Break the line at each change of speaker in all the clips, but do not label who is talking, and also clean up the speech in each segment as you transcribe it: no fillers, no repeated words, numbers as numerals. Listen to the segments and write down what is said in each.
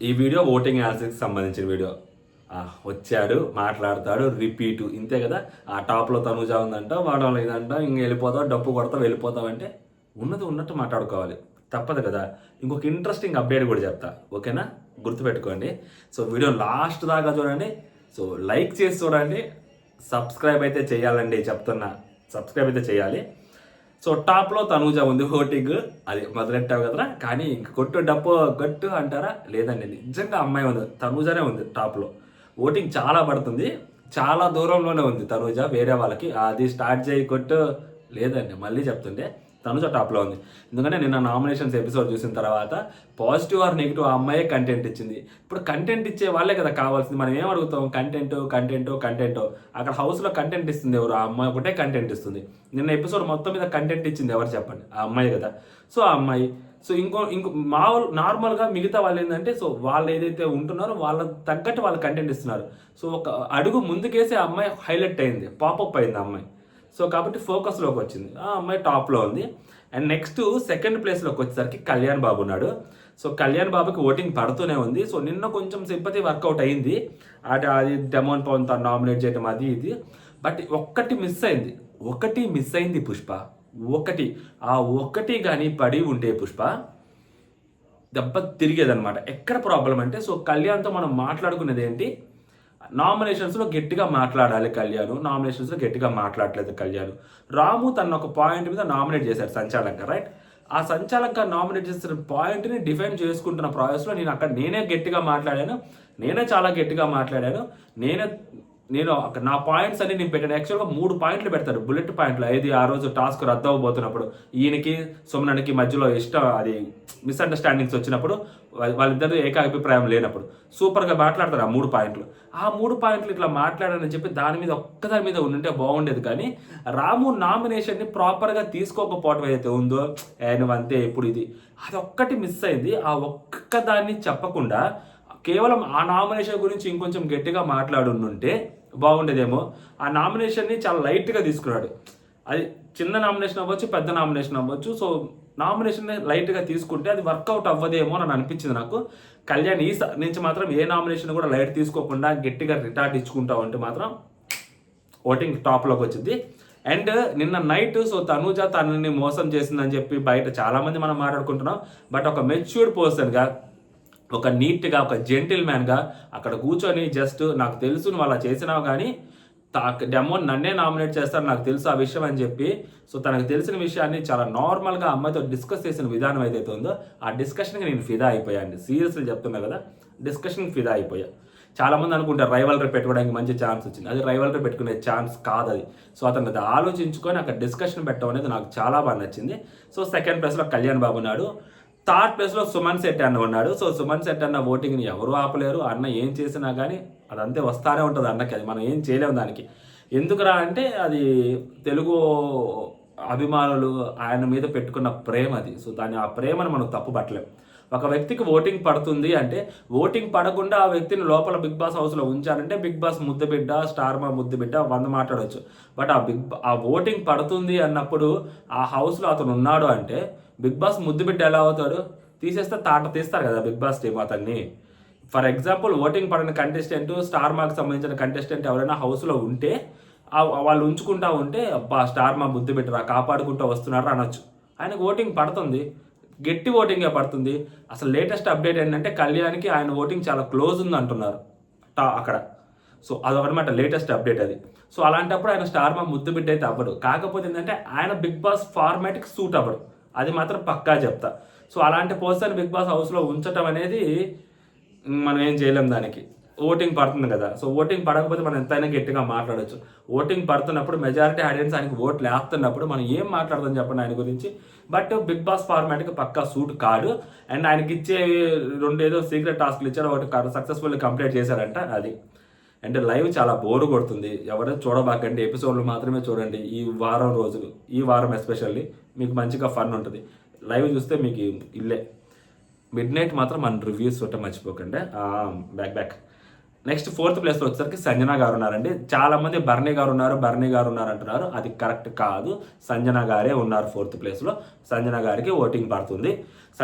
ఈ video voting యాన్సర్కి సంబంధించిన video. వచ్చాడు, మాట్లాడతాడు, రిపీటు, ఇంతే కదా. ఆ టాప్లో తనుజ ఉందంట, వాడు ఇదంట, ఇంక వెళ్ళిపోతావు, డప్పు కొడతావు, వెళ్ళిపోతావు అంటే ఉన్నది ఉన్నట్టు మాట్లాడుకోవాలి, తప్పదు కదా. ఇంకొక ఇంట్రెస్టింగ్ అప్డేట్ కూడా చెప్తా, ఓకేనా? గుర్తుపెట్టుకోండి. సో వీడియో లాస్ట్ దాకా చూడండి. సో లైక్ చేసి చూడండి, సబ్స్క్రైబ్ అయితే చేయాలండి, చెప్తున్నా, సబ్స్క్రైబ్ అయితే చేయాలి. సో టాప్లో తనూజ ఉంది, ఓటింగ్ అది మొదలెట్టావు కదరా. కానీ ఇంక కొట్టు డప్పు కొట్టు అంటారా? లేదండి, నిజంగా అమ్మాయి ఉంది, తనూజనే ఉంది టాప్లో. ఓటింగ్ చాలా పడుతుంది, చాలా దూరంలోనే ఉంది తనూజ వేరే వాళ్ళకి. అది స్టార్ట్ చేయి కొట్టు లేదండి, మళ్ళీ చెప్తుంటే తనుజ టాప్లో ఉంది. ఎందుకంటే నిన్న నామినేషన్స్ ఎపిసోడ్ చూసిన తర్వాత పాజిటివ్ ఆర్ నెగిటివ్ ఆ అమ్మాయే కంటెంట్ ఇచ్చింది. ఇప్పుడు కంటెంట్ ఇచ్చే వాళ్ళే కదా కావాల్సింది. మనం ఏం అడుగుతాం? కంటెంట్. అక్కడ హౌస్లో కంటెంట్ ఇస్తుంది ఎవరు? ఆ అమ్మాయి ఒకటే కంటెంట్ ఇస్తుంది. నిన్న ఎపిసోడ్ మొత్తం మీద కంటెంట్ ఇచ్చింది ఎవరు చెప్పండి? ఆ అమ్మాయి కదా. సో ఆ అమ్మాయి, సో ఇంకో నార్మల్గా మిగతా వాళ్ళు ఏంటంటే, సో వాళ్ళు ఏదైతే ఉంటున్నారో వాళ్ళ తగ్గట్టు వాళ్ళు కంటెంట్ ఇస్తున్నారు. సో ఒక అడుగు ముందుకేసి ఆ అమ్మాయి హైలైట్ అయింది, పాపప్ అయింది ఆ అమ్మాయి. సో కాబట్టి ఫోకస్లోకి వచ్చింది, ఆ అమ్మాయి టాప్లో ఉంది. అండ్ నెక్స్ట్ సెకండ్ ప్లేస్లోకి వచ్చేసరికి కళ్యాణ్ బాబు ఉన్నాడు. సో కళ్యాణ్ బాబుకి ఓటింగ్ పడుతూనే ఉంది. సో నిన్న కొంచెం సింపతి వర్కౌట్ అయింది, అది డెమోన్ పవన్ తను నామినేట్ చేయడం అది ఇది. బట్ ఒకటి మిస్ అయింది పుష్ప. ఆ ఒక్కటి కానీ పడి ఉంటే పుష్ప దెబ్బ తిరిగేదనమాట. ఎక్కడ ప్రాబ్లం అంటే, సో కళ్యాణ్తో మనం మాట్లాడుకునేది ఏంటి? నామినేషన్స్లో గట్టిగా మాట్లాడాలి కళ్యాణ్, నామినేషన్స్లో గట్టిగా మాట్లాడలేదు కళ్యాణ్. రాము తన ఒక పాయింట్ మీద నామినేట్ చేశారు సంచాలకంగా, రైట్? ఆ సంచాలకంగా నామినేట్ చేసిన పాయింట్ని డిఫైన్ చేసుకుంటున్న ప్రాసెస్లో నేనే గట్టిగా మాట్లాడాను, చాలా గట్టిగా మాట్లాడాను. నేను నా పాయింట్స్ అన్ని నేను పెట్టాను. యాక్చువల్గా 3 పాయింట్లు పెడతారు, బుల్లెట్ పాయింట్లు. అది ఆ రోజు టాస్క్ రద్దు అవ్వబోతున్నప్పుడు ఈయనకి సుమనకి మధ్యలో అది మిస్అండర్స్టాండింగ్స్ వచ్చినప్పుడు, వాళ్ళిద్దరు ఏకాభిప్రాయం లేనప్పుడు సూపర్గా మాట్లాడతారు ఆ 3 పాయింట్లు. ఆ 3 పాయింట్లు ఇట్లా మాట్లాడాలని చెప్పి దాని మీద ఒక్కదాని మీద ఉంటే బాగుండేది. కానీ రాము నామినేషన్ని ప్రాపర్గా తీసుకోకపోవడం ఏదైతే ఉందో, నువ్వు అంతే ఇప్పుడు ఇది, అది ఒక్కటి మిస్ అయింది. ఆ ఒక్కదాన్ని చెప్పకుండా కేవలం ఆ నామినేషన్ గురించి ఇంకొంచెం గట్టిగా మాట్లాడుంటే బాగుండేదేమో. ఆ నామినేషన్ని చాలా లైట్గా తీసుకున్నాడు. అది చిన్న నామినేషన్ అవ్వచ్చు, పెద్ద నామినేషన్ అవ్వచ్చు. సో నామినేషన్ని లైట్గా తీసుకుంటే అది వర్కౌట్ అవ్వదేమో అని అనిపించింది నాకు. కళ్యాణ్ ఈ నుంచి మాత్రం ఏ నామినేషన్ కూడా లైట్ తీసుకోకుండా గట్టిగా రిటార్ట్ ఇచ్చుకుంటా ఉంటే మాత్రం ఓటింగ్ టాప్లోకి వచ్చింది. అండ్ నిన్న నైట్ సో తనూజ తనని మోసం చేసిందని చెప్పి బయట చాలామంది మనం మాట్లాడుకుంటున్నాం. బట్ ఒక మెచ్యూర్డ్ పర్సన్గా, ఒక నీట్గా, ఒక జెంటిల్ మ్యాన్గా అక్కడ కూర్చొని జస్ట్ నాకు తెలుసు నువ్వు అలా చేసినావు, కానీ డెమో నన్నే నామినేట్ చేస్తారు నాకు తెలుసు ఆ విషయం అని చెప్పి, సో తనకు తెలిసిన విషయాన్ని చాలా నార్మల్గా అమ్మాయితో డిస్కస్ చేసిన విధానం ఏదైతే ఉందో ఆ డిస్కషన్కి నేను ఫిదా అయిపోయాను. సీరియస్లీ చెప్తున్నా కదా, డిస్కషన్కి ఫిదా అయిపోయా. చాలామంది అనుకుంటారు రైవల్రీ పెట్టుకోవడానికి మంచి ఛాన్స్ వచ్చింది. అది రైవల్రీ పెట్టుకునే ఛాన్స్ కాదు అది. సో అతను అది ఆలోచించుకొని అక్కడ డిస్కషన్ పెట్టడం అనేది నాకు చాలా బాగా నచ్చింది. సో సెకండ్ ప్లేస్లో కళ్యాణ్ బాబు ఉన్నాడు. థర్డ్ ప్లేస్లో సుమన్ శెట్టి అన్న ఉన్నాడు. సో సుమన్ శెట్టి అన్న ఓటింగ్ని ఎవరు ఆపలేరు. అన్న ఏం చేసినా కానీ అదంతే వస్తానే ఉంటుంది అన్నకి, అది మనం ఏం చేయలేము దానికి. ఎందుకురా అంటే అది తెలుగు అభిమానులు ఆయన మీద పెట్టుకున్న ప్రేమ అది. సో ఆ ప్రేమను మనం తప్పు పట్టలేము. ఒక వ్యక్తికి ఓటింగ్ పడుతుంది అంటే, ఓటింగ్ పడకుండా ఆ వ్యక్తిని లోపల బిగ్ బాస్ హౌస్లో ఉంచారంటే బిగ్ బాస్ ముద్దుబిడ్డ, స్టార్ మా ముద్దుబిడ్డ 100 మాట్లాడవచ్చు. బట్ ఆ ఓటింగ్ పడుతుంది అన్నప్పుడు ఆ హౌస్లో అతను ఉన్నాడు అంటే బిగ్ బాస్ ముద్దుబిడ్డ ఎలా అవుతాడు? తీసేస్తే తీస్తారు కదా బిగ్ బాస్ టీం అతన్ని. ఫర్ ఎగ్జాంపుల్ ఓటింగ్ పడిన కంటెస్టెంట్, స్టార్ మాకు సంబంధించిన కంటెస్టెంట్ ఎవరైనా హౌస్లో ఉంటే వాళ్ళు ఉంచుకుంటా ఉంటే, అబ్బా స్టార్ మా బుద్ధి పెట్టరా కాపాడుకుంటూ వస్తున్నారు అనొచ్చు. ఆయనకు ఓటింగ్ పడుతుంది, గట్టి ఓటింగే పడుతుంది. అసలు లేటెస్ట్ అప్డేట్ ఏంటంటే కళ్యాణ్కి ఆయన ఓటింగ్ చాలా క్లోజ్ ఉంది అంటున్నారు అక్కడ. సో అదొకనమాట లేటెస్ట్ అప్డేట్ అది. సో అలాంటప్పుడు ఆయన స్టార్ మా ముద్దు బిడ్డ అయితే అవ్వడు. కాకపోతే ఏంటంటే ఆయన బిగ్ బాస్ ఫార్మాట్కి సూట్ అవ్వడు, అది మాత్రం పక్కా చెప్తా. సో అలాంటి పర్సన్ బిగ్ బాస్ హౌస్లో ఉంచడం అనేది మనం ఏం చేయలేం దానికి. ఓటింగ్ పడుతుంది కదా. సో ఓటింగ్ పడకపోతే మనం ఎంతైనా గట్టిగా మాట్లాడచ్చు. ఓటింగ్ పడుతున్నప్పుడు మెజారిటీ ఆడియన్స్ ఆయనకి ఓట్లు వేస్తున్నప్పుడు మనం ఏం మాట్లాడదాం చెప్పండి ఆయన గురించి. బట్ బిగ్ బాస్ ఫార్మాట్కి పక్కా సూట్ కాడు. అండ్ ఆయనకి ఇచ్చే 2 ఏదో సీక్రెట్ టాస్క్లు ఇచ్చారు, ఒకటి సక్సెస్ఫుల్లీ కంప్లీట్ చేశారంట అది. అంటే లైవ్ చాలా బోరు కొడుతుంది, ఎవరైనా చూడబాకండి, ఎపిసోడ్లు మాత్రమే చూడండి ఈ వారం రోజులు. ఈ వారం ఎస్పెషల్లీ మీకు మంచిగా ఫన్ ఉంటుంది. లైవ్ చూస్తే మీకు ఇల్లే. మిడ్ నైట్ మాత్రం మన రివ్యూస్ చూడటం మర్చిపోకండి. బ్యాక్ నెక్స్ట్ 4th ప్లేస్లో వచ్చేసరికి సంజన గారు ఉన్నారండి. చాలామంది భరణి గారు ఉన్నారు అంటున్నారు. అది కరెక్ట్ కాదు. సంజన గారే ఉన్నారు 4th ప్లేస్లో. సంజన గారికి ఓటింగ్ పడుతుంది.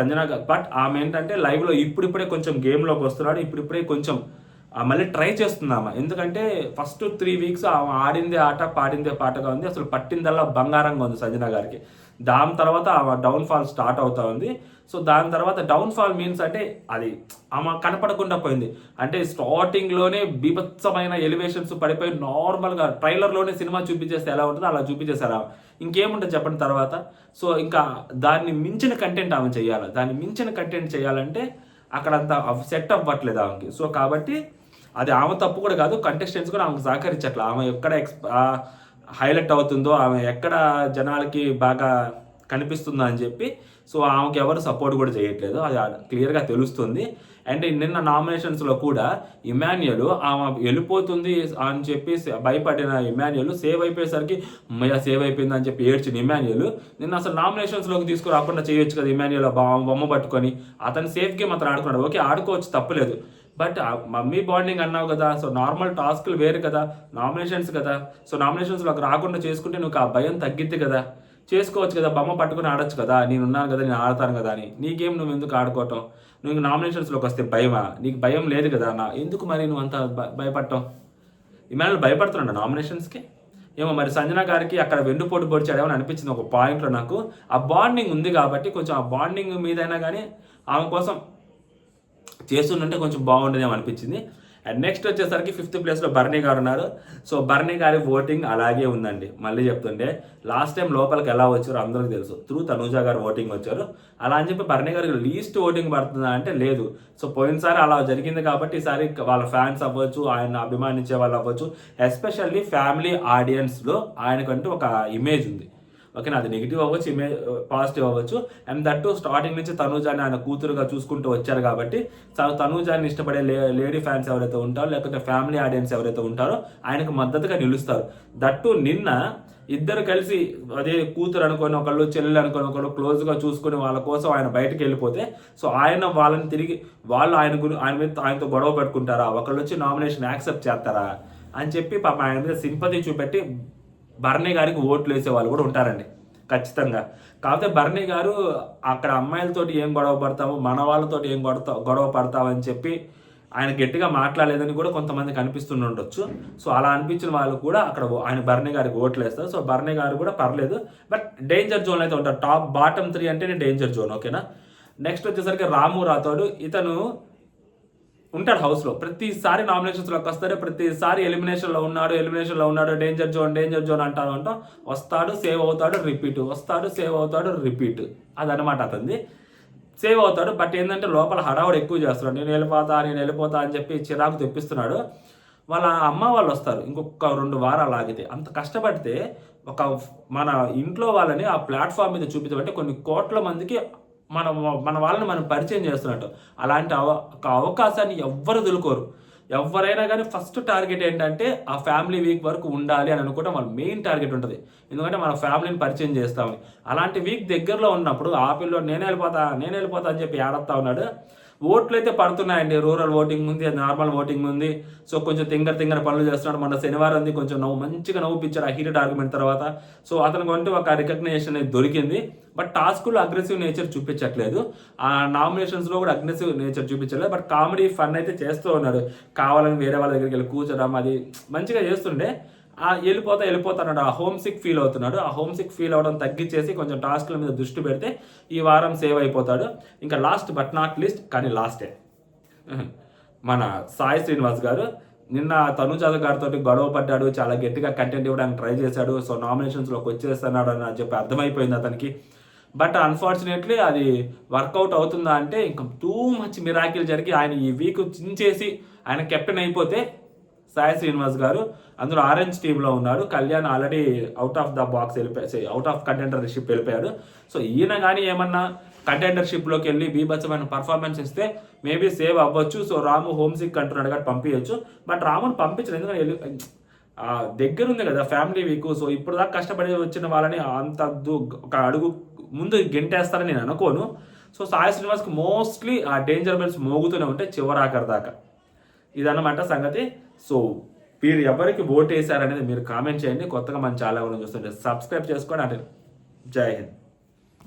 బట్ ఆమె ఏంటంటే లైవ్లో ఇప్పుడిప్పుడే కొంచెం గేమ్లోకి వస్తున్నాడు. ఇప్పుడిప్పుడే కొంచెం మళ్ళీ ట్రై చేస్తున్నామా. ఎందుకంటే ఫస్ట్ 3 వీక్స్ ఆమె ఆడిందే ఆట పాడిందే పాటగా ఉంది. అసలు పట్టిందల్లా బంగారంగా ఉంది సంజన గారికి. దాని తర్వాత ఆమె డౌన్ఫాల్ స్టార్ట్ అవుతా ఉంది. సో దాని తర్వాత డౌన్ఫాల్ మీన్స్ అంటే అది ఆమె కనపడకుండా పోయింది. అంటే స్టార్టింగ్లోనే బీభత్సమైన ఎలివేషన్స్ పడిపోయి నార్మల్గా ట్రైలర్లోనే సినిమా చూపించేస్తే ఎలా ఉంటుందో అలా చూపించేశారు. ఇంకేముంటుంది చెప్పండి తర్వాత. సో ఇంకా దాన్ని మించిన కంటెంట్ ఆమె చేయాలి. దాన్ని మించిన కంటెంట్ చేయాలంటే అక్కడ అంత సెట్ అవ్వట్లేదు ఆమెకి. సో కాబట్టి అది ఆమె తప్పు కూడా కాదు, కంటెస్టెంట్స్ కూడా ఆమెకు సహకరించట్లేదు. ఆమె ఎక్కడ హైలైట్ అవుతుందో, ఆమె ఎక్కడ జనాలకి బాగా కనిపిస్తుందో అని చెప్పి సో ఆమెకి ఎవరు సపోర్ట్ కూడా చేయట్లేదు. అది క్లియర్గా తెలుస్తుంది. అండ్ నిన్న నామినేషన్స్లో కూడా ఇమాన్యుయల్ ఆమె వెళ్ళిపోతుంది అని చెప్పి భయపడిన ఇమాన్యుయల్ సేవ్ అయిపోయేసరికి సేవ్ అయిపోయింది అని చెప్పి ఏడ్చిన ఇమాన్యుయల్ నిన్న అసలు నామినేషన్స్లోకి తీసుకురాకుండా చేయొచ్చు కదా. ఇమాన్యుయల్ బొమ్మ పట్టుకొని అతను సేఫ్ గేమ్ అతను ఆడుకున్నాడు. ఓకే, ఆడుకోవచ్చు, తప్పలేదు. బట్ మమ్మీ బాండింగ్ అన్నావు కదా, సో నార్మల్ టాస్క్లు వేరు కదా, నామినేషన్స్ కదా. సో నామినేషన్స్లోకి రాకుండా చేసుకుంటే నువ్వు ఆ భయం తగ్గిద్ది కదా, చేసుకోవచ్చు కదా, బొమ్మ పట్టుకుని ఆడొచ్చు కదా, నేను ఉన్నాను కదా, నేను ఆడతాను కదా అని. నీ గేమ్ నువ్వు ఎందుకు ఆడుకోవటం? నువ్వు నామినేషన్స్లోకి వస్తే భయమా? నీకు భయం లేదు కదా ఎందుకు మరి నువ్వు అంత భయపడటం? ఇమాన్యుయల్ భయపడుతున్నాడు నామినేషన్స్కి ఏమో. మరి సంజన గారికి అక్కడ వెన్నుపోటు పొడిచాడేమని అనిపించింది ఒక పాయింట్లో నాకు. ఆ బాండింగ్ ఉంది కాబట్టి కొంచెం ఆ బాండింగ్ మీదైనా కానీ ఆమె కోసం చేస్తుంటే కొంచెం బాగుండేదేమో అనిపించింది. అండ్ నెక్స్ట్ వచ్చేసరికి 5th ప్లేస్లో భరణి గారు ఉన్నారు. సో భరణి గారి ఓటింగ్ అలాగే ఉందండి. మళ్ళీ చెప్తుంటే లాస్ట్ టైం లోపలికి ఎలా వచ్చారో అందరికీ తెలుసు, త్రూ తనూజ గారు ఓటింగ్ వచ్చారు. అలా అని చెప్పి భరణి గారికి లీస్ట్ ఓటింగ్ పడుతుందా అంటే లేదు. సో పోయినసారి అలా జరిగింది కాబట్టి ఈసారి వాళ్ళ ఫ్యాన్స్ అవ్వచ్చు, ఆయన అభిమానించే వాళ్ళు అవ్వచ్చు, ఎస్పెషల్లీ ఫ్యామిలీ ఆడియన్స్లో ఆయనకంటూ ఒక ఇమేజ్ ఉంది. ఓకేనా, అది నెగిటివ్ అవ్వచ్చు, ఇమేజ్ పాజిటివ్ అవ్వచ్చు. అండ్ దట్టు స్టార్టింగ్ నుంచి తనూజాని ఆయన కూతురుగా చూసుకుంటూ వచ్చారు కాబట్టి తనూజాని ఇష్టపడే లేడీ ఫ్యాన్స్ ఎవరైతే ఉంటారో లేకపోతే ఫ్యామిలీ ఆడియన్స్ ఎవరైతే ఉంటారో ఆయనకు మద్దతుగా నిలుస్తారు. దట్టు నిన్న ఇద్దరు కలిసి అదే కూతురు అనుకొని ఒకళ్ళు, చెల్లెలు అనుకొని ఒకళ్ళు క్లోజ్గా చూసుకుని వాళ్ళ కోసం ఆయన బయటకు వెళ్ళిపోతే సో ఆయన వాళ్ళని తిరిగి వాళ్ళు ఆయనతో గొడవ పెట్టుకుంటారా, ఒకళ్ళు వచ్చి నామినేషన్ యాక్సెప్ట్ చేస్తారా అని చెప్పి పాప ఆయన మీద సింపతి చూపెట్టి భరణి గారికి ఓట్లు వేసే వాళ్ళు కూడా ఉంటారండి ఖచ్చితంగా. కాకపోతే భరణి గారు అక్కడ అమ్మాయిలతోటి ఏం గొడవ పడతాము, మన వాళ్ళతోటి ఏం గొడవ పడతామని చెప్పి ఆయన గట్టిగా మాట్లాడలేదని కూడా కొంతమందికి అనిపిస్తుండొచ్చు. సో అలా అనిపించిన వాళ్ళు కూడా అక్కడ ఆయన భరణి గారికి ఓట్లు వేస్తారు. సో భరణి గారు కూడా పర్లేదు, బట్ డేంజర్ జోన్ అయితే ఉంటారు. బాటమ్ 3 అంటేనే డేంజర్ జోన్. ఓకేనా. నెక్స్ట్ వచ్చేసరికి రాము రాథోడ్. ఇతను ఉంటాడు హౌస్లో, ప్రతిసారి నామినేషన్స్లోకి వస్తాడు, ప్రతిసారి ఎలిమినేషన్లో ఉన్నాడు, డేంజర్ జోన్ అంటాం, వస్తాడు, సేవ్ అవుతాడు, రిపీట్, వస్తాడు, సేవ్ అవుతాడు, రిపీట్. అదనమాట అతనిది. సేవ్ అవుతాడు, బట్ ఏంటంటే లోపల హడావుడు ఎక్కువ చేస్తున్నాడు. నేను వెళ్ళిపోతా అని చెప్పి చిరాకు తెప్పిస్తున్నాడు. వాళ్ళ అమ్మ వాళ్ళు వస్తారు ఇంకొక 2 వారాలు ఆగితే. అంత కష్టపడితే మన ఇంట్లో వాళ్ళని ఆ ప్లాట్ఫామ్ మీద చూపించమంటే కొన్ని కోట్ల మందికి మన వాళ్ళని మనం పరిచయం చేస్తున్నట్టు. అలాంటి ఒక అవకాశాన్ని ఎవ్వరు వదులుకోరు. ఎవరైనా కానీ ఫస్ట్ టార్గెట్ ఏంటంటే ఆ ఫ్యామిలీ వీక్ వరకు ఉండాలి అని అనుకుంటే వాళ్ళ మెయిన్ టార్గెట్ ఉంటుంది. ఎందుకంటే మన ఫ్యామిలీని పరిచయం చేస్తామని. అలాంటి వీక్ దగ్గరలో ఉన్నప్పుడు ఆ పిల్లలు నేను వెళ్ళిపోతా అని చెప్పి ఏడతా ఉన్నాడు. ఓట్లు అయితే పడుతున్నాయండి. రూరల్ ఓటింగ్ ఉంది, నార్మల్ ఓటింగ్ ఉంది. సో కొంచెం తింగర పనులు చేస్తున్నాడు. మన శనివారం కొంచెం మంచిగా నవ్వుపించాడు ఆ హీటెడ్ ఆర్గ్యుమెంట్ తర్వాత. సో అతనికి అంటే ఒక రికగ్నేషన్ అనేది దొరికింది. బట్ టాస్క్లో అగ్రెసివ్ నేచర్ చూపించట్లేదు, ఆ నామినేషన్స్లో కూడా అగ్రెసివ్ నేచర్ చూపించలేదు. బట్ కామెడీ ఫన్ అయితే చేస్తూ ఉన్నాడు. కావాలని వేరే వాళ్ళ దగ్గరికి వెళ్ళి కూర్చోడం అది మంచిగా చేస్తుండే. వెళ్ళిపోతాడు. ఆ హోమ్ సిక్ ఫీల్ అవుతున్నాడు. ఆ హోమ్ సిక్ ఫీల్ అవడం తగ్గించేసి కొంచెం టాస్క్ల మీద దృష్టి పెడితే ఈ వారం సేవ్ అయిపోతాడు. ఇంకా లాస్ట్ బట్ నాట్ లీస్ట్, కానీ లాస్టే మన సాయి శ్రీనివాస్ గారు. నిన్న తనుజ గారితో గొడవ పడ్డాడు, చాలా గట్టిగా కంటెంట్ ఇవ్వడానికి ట్రై చేశాడు. సో నామినేషన్స్లోకి వచ్చేస్తున్నాడు అని చెప్పి అర్థమైపోయింది అతనికి. బట్ అన్ఫార్చునేట్లీ అది వర్కౌట్ అవుతుందా అంటే ఇంకా టూ మచ్ మిరాకిల్ జరిగి ఆయన ఈ వీక్ చించేసి ఆయన కెప్టెన్ అయిపోతే సాయి శ్రీనివాస్ గారు అందులో ఆరెంజ్ టీంలో ఉన్నాడు. Kalyan already out of contendership వెళ్ళిపోయాడు. సో ఈయన కానీ ఏమన్నా కంటెండర్షిప్లోకి వెళ్ళి బీభత్సమైన పర్ఫార్మెన్స్ ఇస్తే మేబీ సేవ్ అవ్వచ్చు. సో రాము హోమ్ సిక్ అంటున్నాడు కాబట్టి పంపించచ్చు. బట్ రాముని పంపించలేదు, ఎందుకంటే దగ్గర ఉంది కదా ఫ్యామిలీ వీక్. సో ఇప్పుడు దాకా కష్టపడి వచ్చిన వాళ్ళని అంత ఒక అడుగు ముందు గెంటేస్తారని నేను అనుకోను. సో సాయి శ్రీనివాస్కి మోస్ట్లీ ఆ డేంజర్ బెల్స్ మోగుతూనే ఉంటాయి చివరాఖరి దాకా. ఇదన్నమాట సంగతి. సో మీరు ఎవరికి ఓటు వేశారనేది మీరు కామెంట్ చేయండి. కొత్తగా మన ఛానల్ చూస్తుంటే సబ్స్క్రైబ్ చేసుకోండి. అంటే జై హింద్.